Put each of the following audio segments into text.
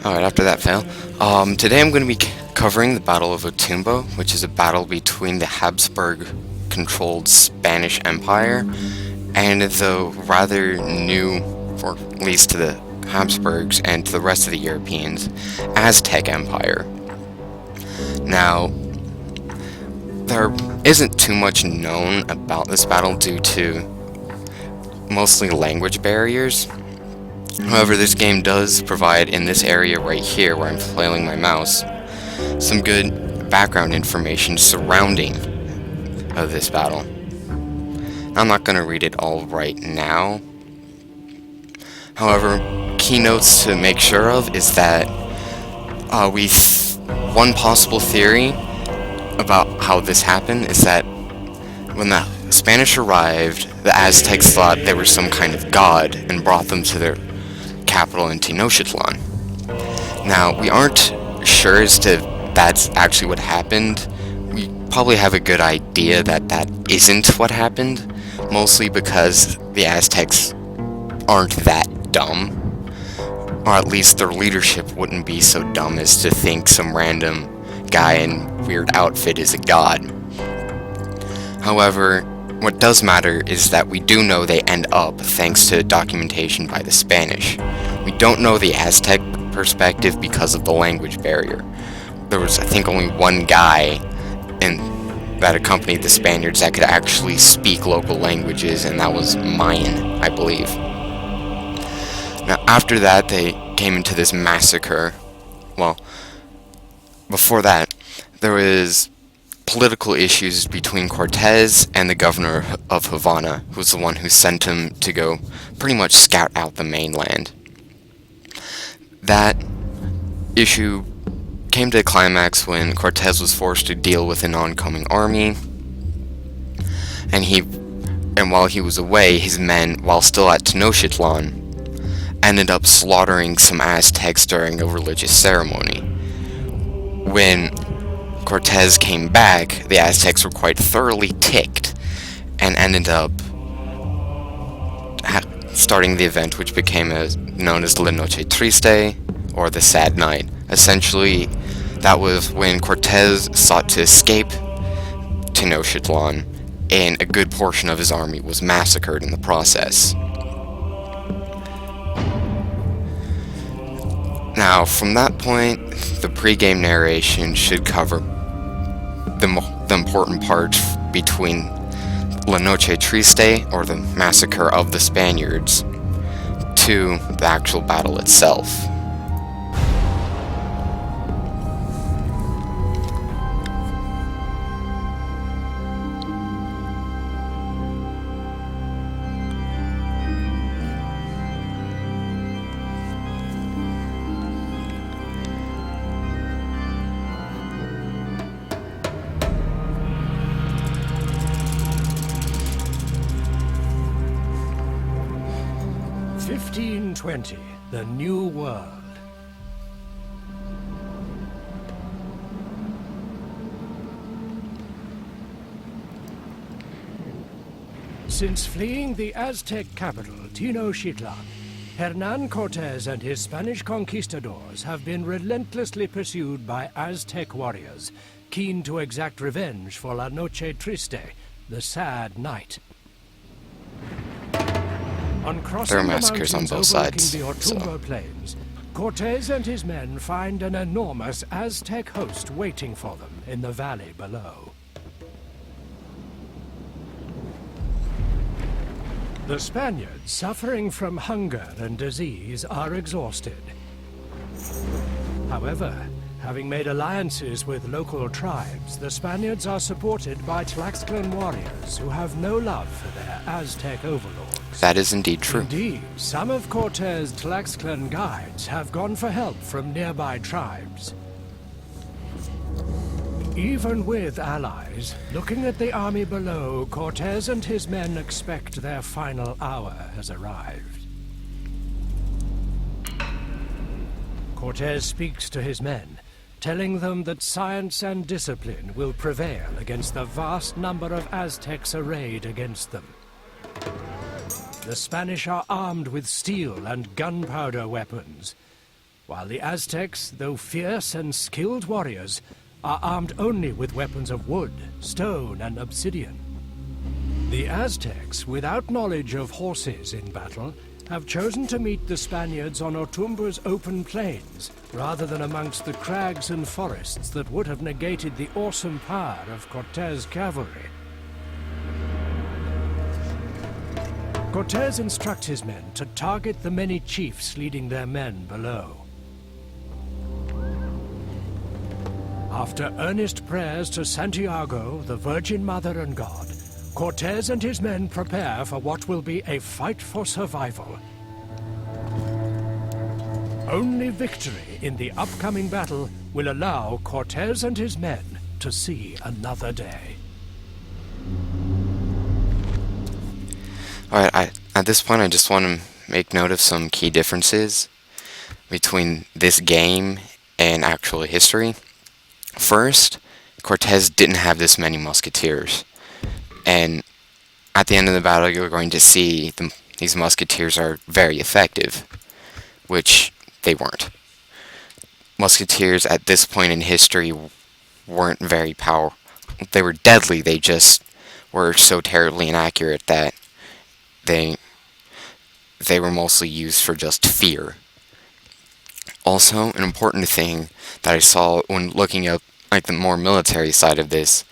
Alright, after that fail. Today I'm going to be covering the Battle of Otumba, which is a battle between the Habsburg-controlled Spanish Empire and the rather new, or at least to the Habsburgs and to the rest of the Europeans, Aztec Empire. Now, there isn't too much known about this battle due to mostly language barriers. However, this game does provide, in this area right here where I'm flailing my mouse, some good background information surrounding this battle. I'm not going to read it all right now. However, key notes to make sure of is that one possible theory about how this happened is that when the Spanish arrived, the Aztecs thought they were some kind of god and brought them to their capital in Tenochtitlan. Now, we aren't sure as to that's actually what happened. We probably have a good idea that that isn't what happened, mostly because the Aztecs aren't that dumb, or at least their leadership wouldn't be so dumb as to think some random guy in weird outfit is a god. However, what does matter is that we do know they end up thanks to documentation by the Spanish. We don't know the Aztec perspective because of the language barrier. There was, I think, only one guy that accompanied the Spaniards that could actually speak local languages, and that was Mayan, I believe. Now, after that, they came into this massacre. Well, before that, there was political issues between Cortez and the governor of Havana, who was the one who sent him to go pretty much scout out the mainland. That issue came to a climax when Cortez was forced to deal with an oncoming army, and while he was away, his men, while still at Tenochtitlan, ended up slaughtering some Aztecs during a religious ceremony. When Cortez came back, the Aztecs were quite thoroughly ticked and ended up starting the event which became known as La Noche Triste, or the Sad Night. Essentially, that was when Cortez sought to escape Tenochtitlan, and a good portion of his army was massacred in the process. Now, from that point, the pre-game narration should cover the important parts between La Noche Triste, or the massacre of the Spaniards, to the actual battle itself. The New World. Since fleeing the Aztec capital, Tenochtitlan, Hernán Cortés and his Spanish conquistadors have been relentlessly pursued by Aztec warriors, keen to exact revenge for La Noche Triste, the Sad Night. On crossing There are massacres on both sides. The Otumba plains, Cortés and his men find an enormous Aztec host waiting for them in the valley below. The Spaniards, suffering from hunger and disease, are exhausted. However, having made alliances with local tribes, the Spaniards are supported by Tlaxcalan warriors who have no love for their Aztec overlords. That is indeed true. Indeed, some of Cortés' Tlaxcalan guides have gone for help from nearby tribes. Even with allies, looking at the army below, Cortés and his men expect their final hour has arrived. Cortés speaks to his men, telling them that science and discipline will prevail against the vast number of Aztecs arrayed against them. The Spanish are armed with steel and gunpowder weapons, while the Aztecs, though fierce and skilled warriors, are armed only with weapons of wood, stone, and obsidian. The Aztecs, without knowledge of horses in battle, have chosen to meet the Spaniards on Otumba's open plains, rather than amongst the crags and forests that would have negated the awesome power of Cortés' cavalry. Cortés instructs his men to target the many chiefs leading their men below. After earnest prayers to Santiago, the Virgin Mother and God, Cortés and his men prepare for what will be a fight for survival. Only victory in the upcoming battle will allow Cortés and his men to see another day. Alright, at this point I just want to make note of some key differences between this game and actual history. First, Cortés didn't have this many musketeers, and at the end of the battle you're going to see these musketeers are very effective, which they weren't. Musketeers at this point in history weren't very powerful. They were deadly, they just were so terribly inaccurate that they were mostly used for just fear. Also, an important thing that I saw when looking up like the more military side of this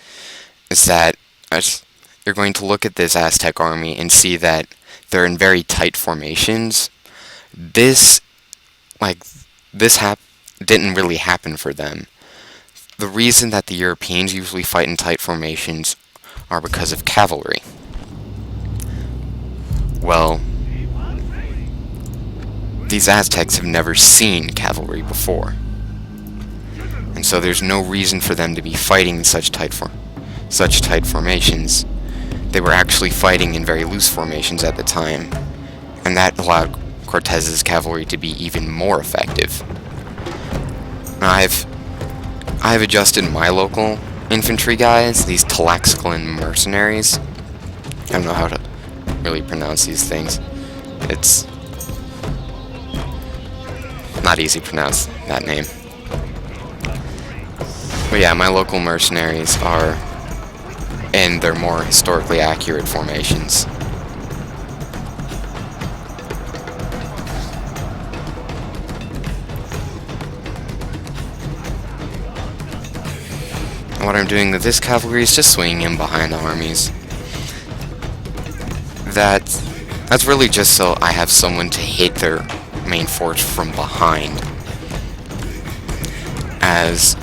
is that you're going to look at this Aztec army and see that they're in very tight formations. This didn't really happen for them. The reason that the Europeans usually fight in tight formations are because of cavalry. Well, these Aztecs have never seen cavalry before, and so there's no reason for them to be fighting in such tight formations. They were actually fighting in very loose formations at the time, and that allowed Cortés's cavalry to be even more effective. Now, I've adjusted my local infantry guys, these Tlaxcalan mercenaries. I don't know how to really pronounce these things. It's not easy to pronounce that name. But yeah, my local mercenaries are in their more historically accurate formations. And what I'm doing with this cavalry is just swinging in behind the armies. That's really just so I have someone to hit their main force from behind, as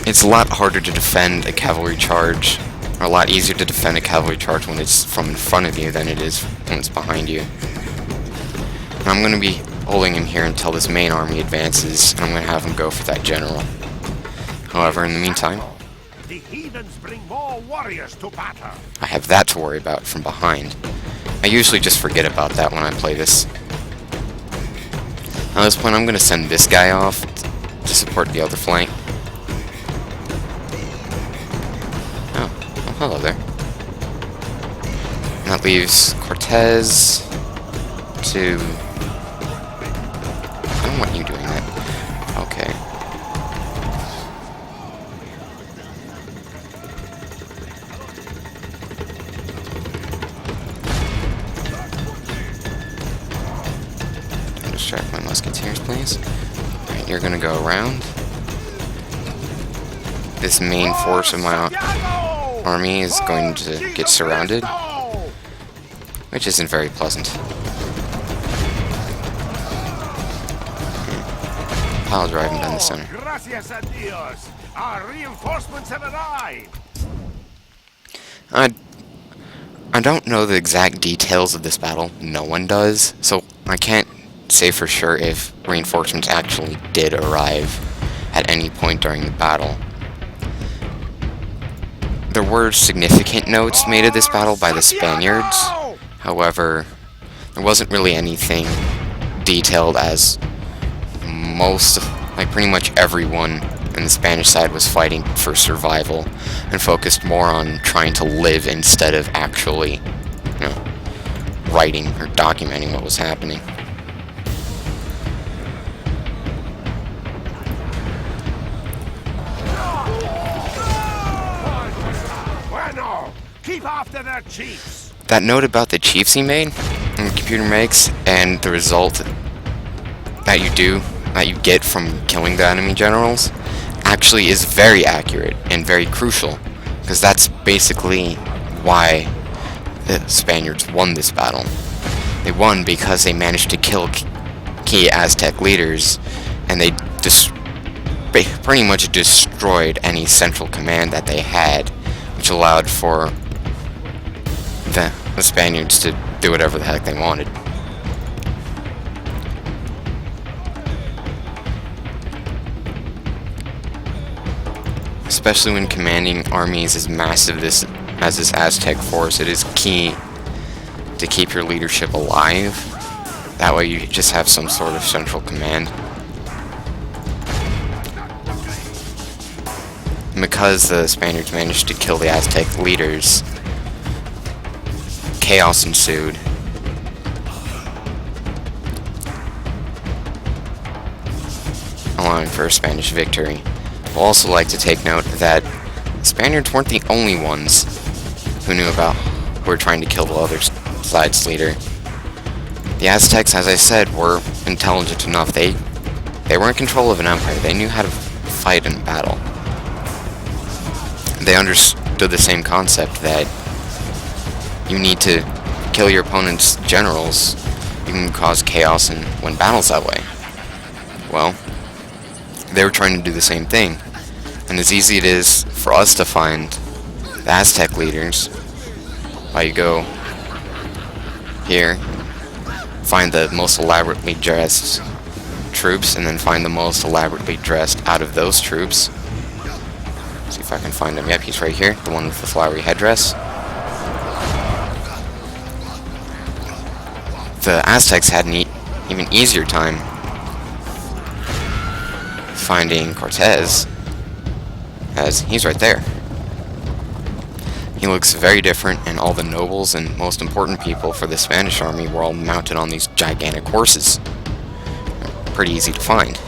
it's a lot harder to defend a cavalry charge, or a lot easier to defend a cavalry charge when it's from in front of you than it is when it's behind you. And I'm going to be holding him here until this main army advances, and I'm going to have him go for that general. However, in the meantime, the heathens bring more warriors to battle. I have that to worry about from behind. I usually just forget about that when I play this. At this point, I'm going to send this guy off to support the other flank. Oh, hello there. And that leaves Cortés to... I don't want you doing that. Okay. Distract my musketeers, please. Alright, you're gonna go around. This main force of my army is going to get surrounded, which isn't very pleasant. Pile driving down the center. Gracias a Dios. Our reinforcements have arrived. I don't know the exact details of this battle. No one does, so I can't say for sure if reinforcements actually did arrive at any point during the battle. There were significant notes made of this battle by the Spaniards. However, there wasn't really anything detailed, as pretty much everyone on the Spanish side was fighting for survival and focused more on trying to live instead of actually, writing or documenting what was happening. after their chiefs. That note about the chiefs he made, and the computer makes, and the result that you get from killing the enemy generals, actually is very accurate and very crucial, because that's basically why the Spaniards won this battle. They won because they managed to kill key Aztec leaders, and they pretty much destroyed any central command that they had, which allowed for the Spaniards to do whatever the heck they wanted. Especially when commanding armies as massive as this Aztec force, it is key to keep your leadership alive. That way you just have some sort of central command. And because the Spaniards managed to kill the Aztec leaders, chaos ensued. Allowing for a Spanish victory. I'd also like to take note that the Spaniards weren't the only ones who were trying to kill the other side's leader. The Aztecs, as I said, were intelligent enough. They were in control of an empire. They knew how to fight in battle. They understood the same concept that you need to kill your opponent's generals. You can cause chaos and win battles that way. Well, they were trying to do the same thing. And as easy it is for us to find the Aztec leaders, you go here, find the most elaborately dressed troops, and then find the most elaborately dressed out of those troops. See if I can find him. Yep, he's right here, the one with the flowery headdress. The Aztecs had an even easier time finding Cortez, as he's right there. He looks very different, and all the nobles and most important people for the Spanish army were all mounted on these gigantic horses. Pretty easy to find.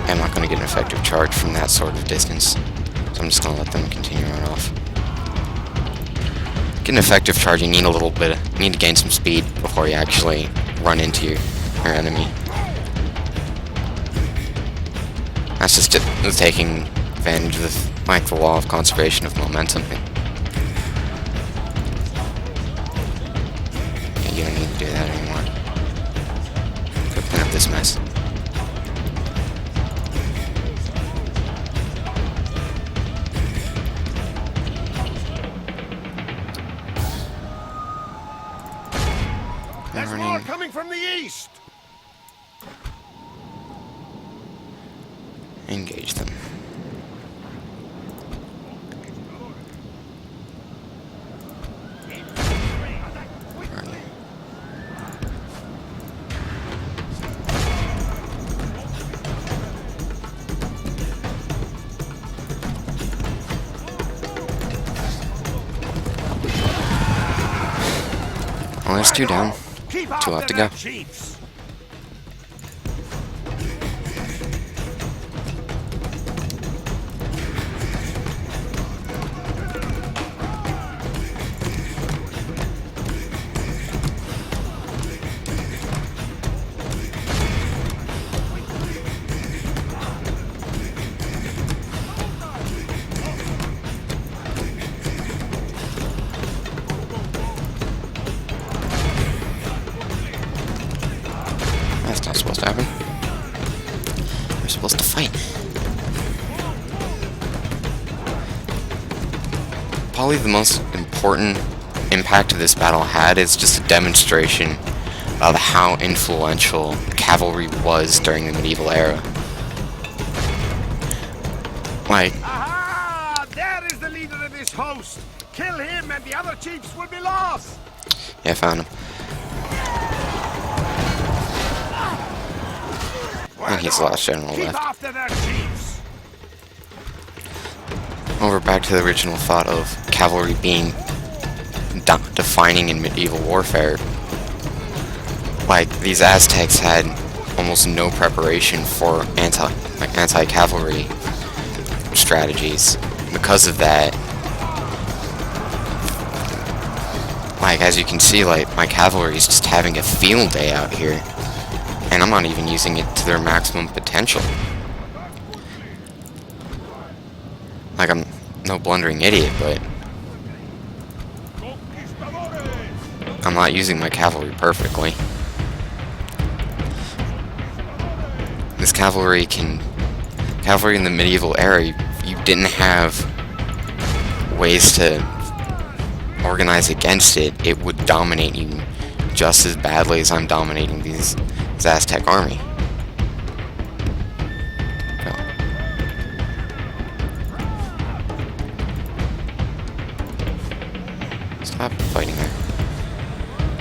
I'm not going to get an effective charge from that sort of distance, so I'm just going to let them continue to run off. Get an effective charge, you need you need to gain some speed before you actually run into your enemy. That's just taking advantage of the law of conservation of momentum. Okay, you don't need to do that anymore. Go clean up this mess. There's more coming from the east. Engage them. Well, there's two down. Two left to go. Chiefs. That's not supposed to happen. We're supposed to fight. Probably the most important impact of this battle had is just a demonstration of how influential cavalry was during the medieval era. Aha! There is the leader of this host. Kill him and the other chiefs will be lost. Yeah, I found him. And he's the last general Keep left. after their chiefs. over back to the original thought of cavalry being defining in medieval warfare. Like, these Aztecs had almost no preparation for anti-cavalry strategies. Because of that, like, as you can see, like, my cavalry is just having a field day out here, and I'm not even using it to their maximum potential. Like, I'm no blundering idiot, but I'm not using my cavalry perfectly. This cavalry in the medieval era, you didn't have ways to organize against it. It would dominate you just as badly as I'm dominating this Aztec army. Stop fighting there.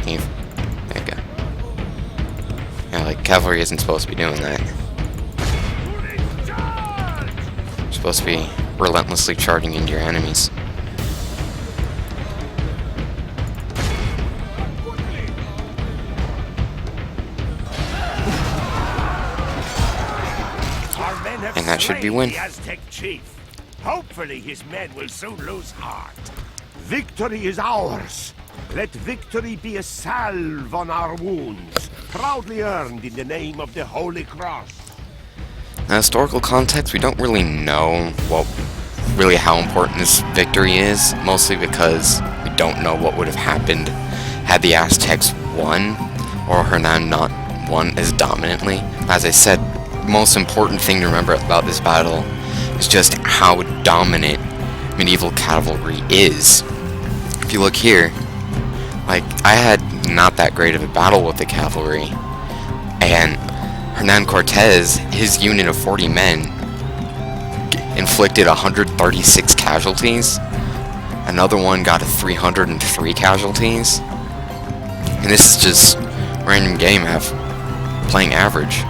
There you go. Yeah, like, cavalry isn't supposed to be doing that. You're supposed to be relentlessly charging into your enemies. And that should be win. The Aztec chief. Hopefully his men will soon lose heart. Victory is ours. Let victory be a salve on our wounds, proudly earned in the name of the Holy Cross. Now, historical context, we don't really know how important this victory is, mostly because we don't know what would have happened had the Aztecs won, or Hernan not won as dominantly. As I said, the most important thing to remember about this battle is just how dominant medieval cavalry is. If you look here, like, I had not that great of a battle with the cavalry, and Hernan Cortez, his unit of 40 men, inflicted 136 casualties. Another one got 303 casualties. And this is just random game playing average.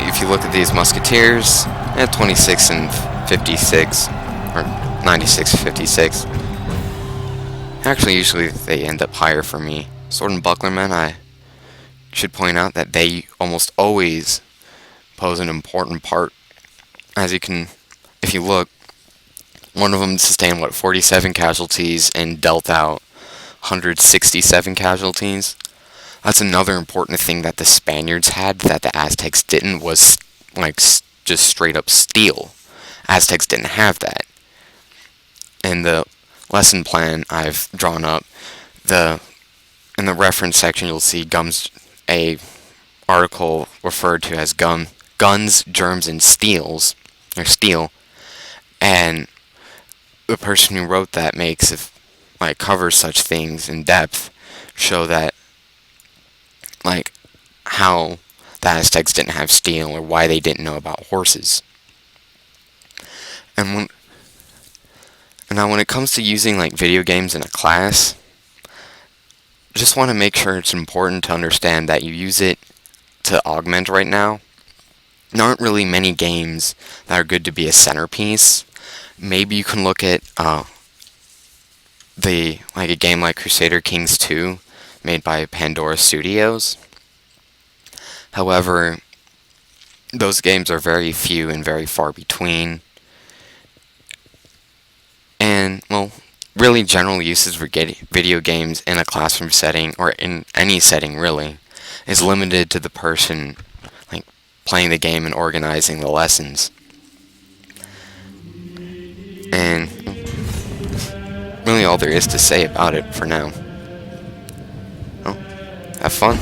If you look at these musketeers, 26 and 56, or 96 and 56. Actually, usually they end up higher for me. Sword and buckler men, I should point out that they almost always pose an important part. As you can, if you look, one of them sustained, 47 casualties and dealt out 167 casualties. That's another important thing that the Spaniards had that the Aztecs didn't, was, like, just straight up steel. Aztecs didn't have that. And the lesson plan I've drawn up, in the reference section you'll see a article referred to as Guns, Germs, and Steel, and the person who wrote that covers such things in depth, show that, like, how the Aztecs didn't have steel, or why they didn't know about horses. And now when it comes to using, like, video games in a class, just want to make sure it's important to understand that you use it to augment right now. There aren't really many games that are good to be a centerpiece. Maybe you can look at a game like Crusader Kings 2, made by Pandora Studios. However, those games are very few and very far between. And, well, really general uses for video games in a classroom setting, or in any setting really, is limited to the person, like, playing the game and organizing the lessons. And really all there is to say about it for now. Well, have fun.